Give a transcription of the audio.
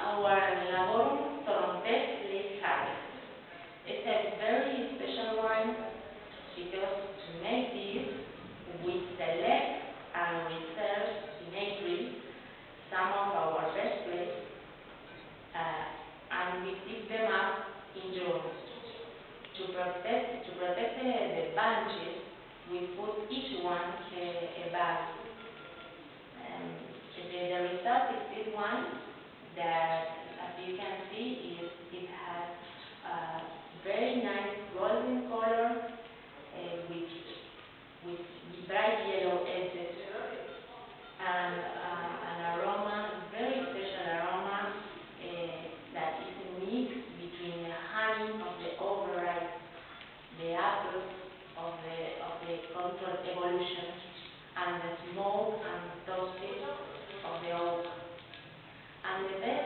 our Laborum Trompet Les Harvest. It's a very special one because to make this, we select and reserve in April some of our best plays and we keep them up in June. To protect the bunches, we put each one a bag. The result is this one that, as you can see, it has a very nice golden color with bright yellow edges and an aroma, very special aroma that is a mix between the honey of the overripe, the apples of the controlled evolution, and the smoke and toasted of the oak. And the best